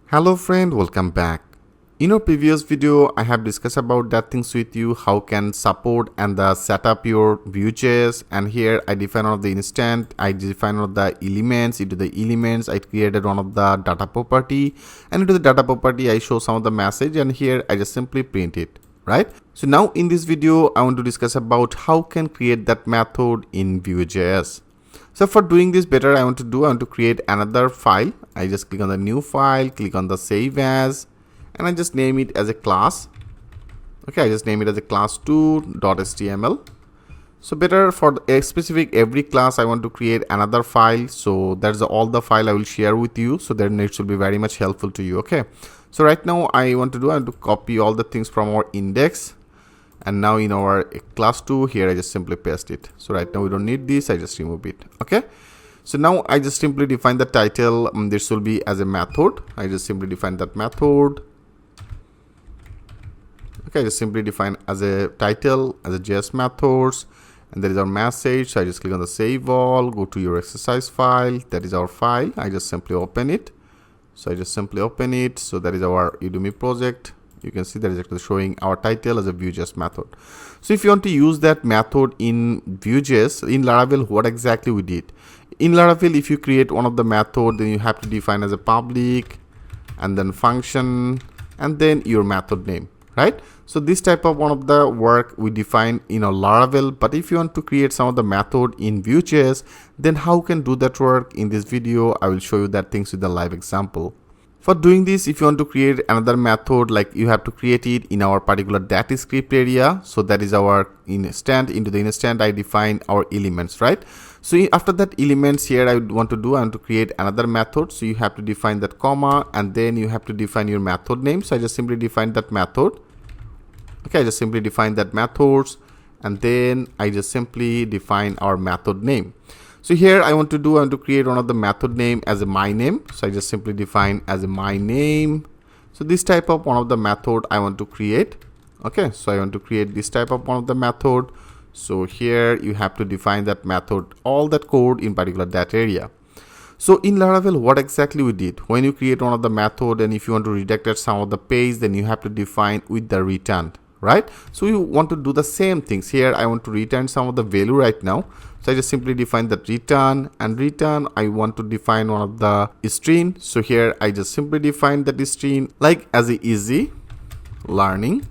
Hello friend, welcome back. In our previous video, I have discussed about that things with you, how can support and set up your VueJs, and here I define one of the instant, I define one of the elements. Into the elements, I created one of the data property, and into the data property, I show some of the message, and here I just simply print it, right? So now in this video, I want to discuss about how can create that method in VueJs. So for doing this better, I want to create another file. I just click on the new file, click on the save as, and I just name it as a class. Okay, I just name it as a class2.html. So better for a specific every class, I want to create another file. So that's all the file I will share with you. So then it should be very much helpful to you. Okay. So right now I want to copy all the things from our index. And now in our class 2 here, I just simply paste it. So right now we don't need this. I just remove it. Okay. So now I just simply define the title. This will be as a method. I just simply define that method. Okay. I just simply define as a title, as a JS methods. And there is our message. So I just click on the save all, go to your exercise file. That is our file. I just simply open it. So I just simply open it. So that is our Udemy project. You can see that is actually showing our title as a VueJs method. So if you want to use that method in VueJs, in Laravel, what exactly we did? In Laravel, if you create one of the method, then you have to define as a public and then function and then your method name, right? So this type of one of the work we define in a Laravel, but if you want to create some of the method in VueJs, then how can do that work? In this video, I will show you that things with the live example. For doing this, if you want to create another method, like you have to create it in our particular data script area. So that is our instant. Into the instant, I define our elements, right? So after that elements here, I want to create another method. So you have to define that comma, and then you have to define your method name. So I just simply define that method. Okay, I just simply define that methods, and then I just simply define our method name. So here I want to create one of the method name as a my name. So I just simply define as a my name. So this type of one of the method I want to create. Okay, so I want to create this type of one of the method. So here you have to define that method, all that code in particular that area. So in Laravel, what exactly we did? When you create one of the method, and if you want to redirect some of the page, then you have to define with the return, right? So you want to do the same things here. I want to return some of the value right now. So I just simply define that return, and return I want to define one of the string. So here I just simply define that string like as a easy learning.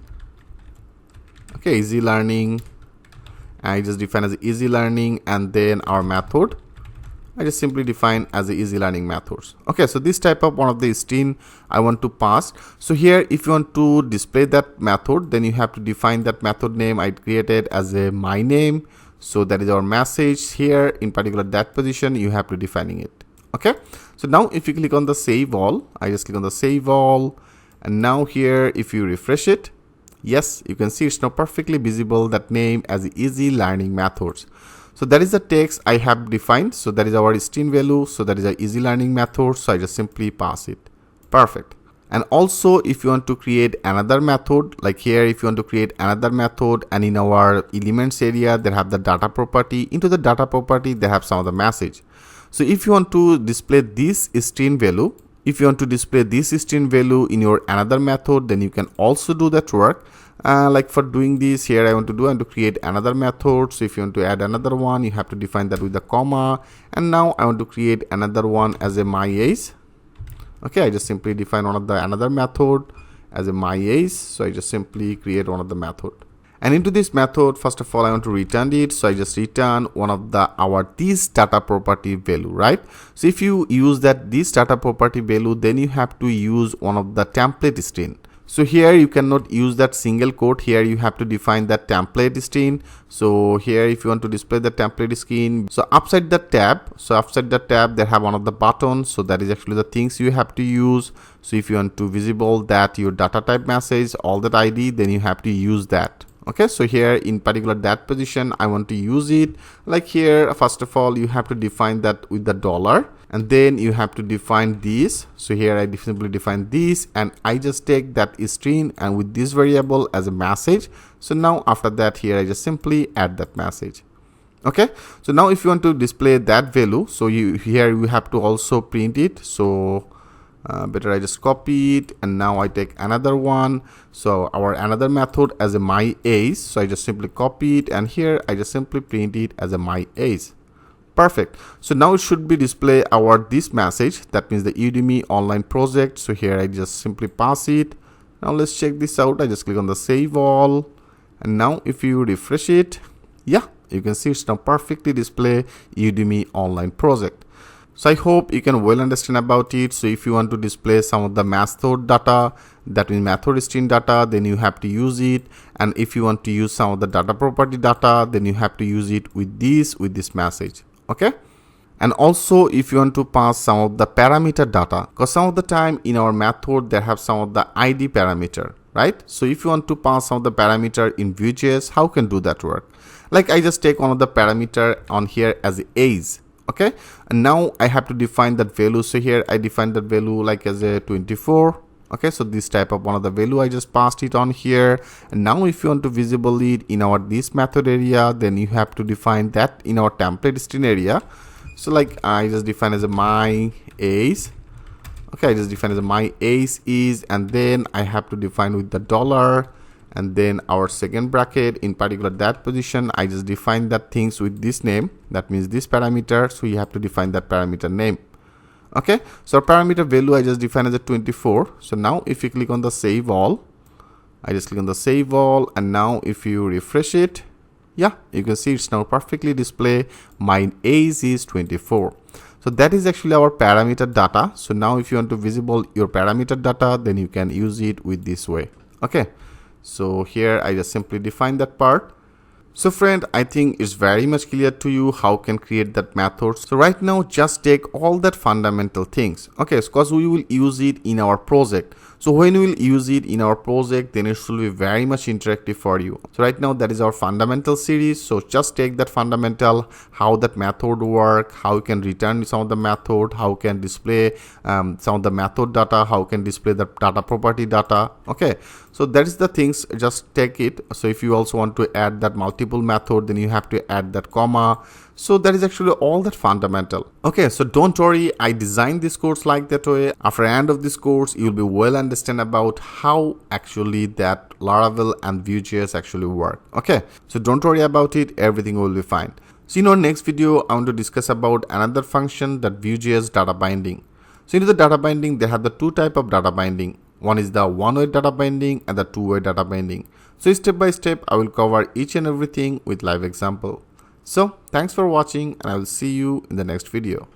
Okay, easy learning. I just define as easy learning, and then our method I just simply define as a easy learning methods. Okay, so this type of one of the string I want to pass. So here if you want to display that method, then you have to define that method name I created as a my name. So that is our message here. In particular that position you have to defining it. Okay, so now if you click on the save all, I just click on the save all, and now here if you refresh it, yes, you can see it's now perfectly visible that name as easy learning methods. So that is the text I have defined. So that is our string value. So that is a easy learning method. So I just simply pass it. Perfect. And also if you want to create another method, like here if you want to create another method, and in our elements area they have the data property. Into the data property they have some of the message. So if you want to display this string value, if you want to display this string value in your another method, then you can also do that work. Like for doing this here, I want to create another method. So if you want to add another one, you have to define that with the comma. And now I want to create another one as a my age. Okay, I just simply define one of the another method as a my age. So I just simply create one of the method. And into this method, first of all, I want to return it. So I just return one of the this data property value, right? So if you use this data property value, then you have to use one of the template string. So here you cannot use that single quote. Here you have to define that template string. So here if you want to display the template string, so upside the tab, they have one of the buttons. So that is actually the things you have to use. So if you want to visible that your data type message, all that ID, then you have to use that. Okay, so here in particular that position I want to use it. Like here, first of all you have to define that with the dollar, and then you have to define this. So here I simply define this, and I just take that string and with this variable as a message. So now after that here I just simply add that message. Okay, so now if you want to display that value, so here you have to also print it. So Better I just copy it, and now I take another one. So our another method as a my age. So I just simply copy it, and here I just simply print it as a my age. Perfect. So now it should be display our this message. That means the Udemy online project. So here I just simply pass it. Now let's check this out. I just click on the save all, and now if you refresh it, yeah, you can see it's now perfectly display Udemy online project. So I hope you can well understand about it. So if you want to display some of the method data, that means method string data, then you have to use it. And if you want to use some of the data property data, then you have to use it with this message. Okay. And also if you want to pass some of the parameter data, because some of the time in our method they have some of the ID parameter, right? So if you want to pass some of the parameter in VueJs, how can do that work? Like I just take one of the parameter on here as age. Okay, and now I have to define that value. So here I define that value like as a 24. Okay, so this type of one of the value I just passed it on here. And now if you want to visible it in our this method area, then you have to define that in our template string area. So like I just define as a my age. Okay, I just define as a my age is, and then I have to define with the dollar, and then our second bracket in particular that position I just define that things with this name, that means this parameter. So you have to define that parameter name. Okay, so our parameter value I just define as a 24. So now if you click on the save all, I just click on the save all, and now if you refresh it, yeah, you can see it's now perfectly display my age is 24. So that is actually our parameter data. So now if you want to visible your parameter data, then you can use it with this way. Okay, so here I just simply define that part. So friend, I think it's very much clear to you how can create that method. So right now just take all that fundamental things. Okay, because we will use it in our project. So when we will use it in our project, then it should be very much interactive for you. So right now that is our fundamental series. So just take that fundamental, how that method work, how you can return some of the method, how you can display some of the method data, how you can display the data property data. Okay, so that is the things, just take it. So if you also want to add that multiple method, then you have to add that comma. So that is actually all that fundamental. Okay, so don't worry, I designed this course like that way. After the end of this course, you'll be well understand about how actually that Laravel and VueJs actually work. Okay, so don't worry about it, everything will be fine. So in our next video, I want to discuss about another function, that VueJs data binding. So in the data binding, they have the two type of data binding. One is the one-way data binding and the two-way data binding. So step by step, I will cover each and everything with live example. So thanks for watching, and I will see you in the next video.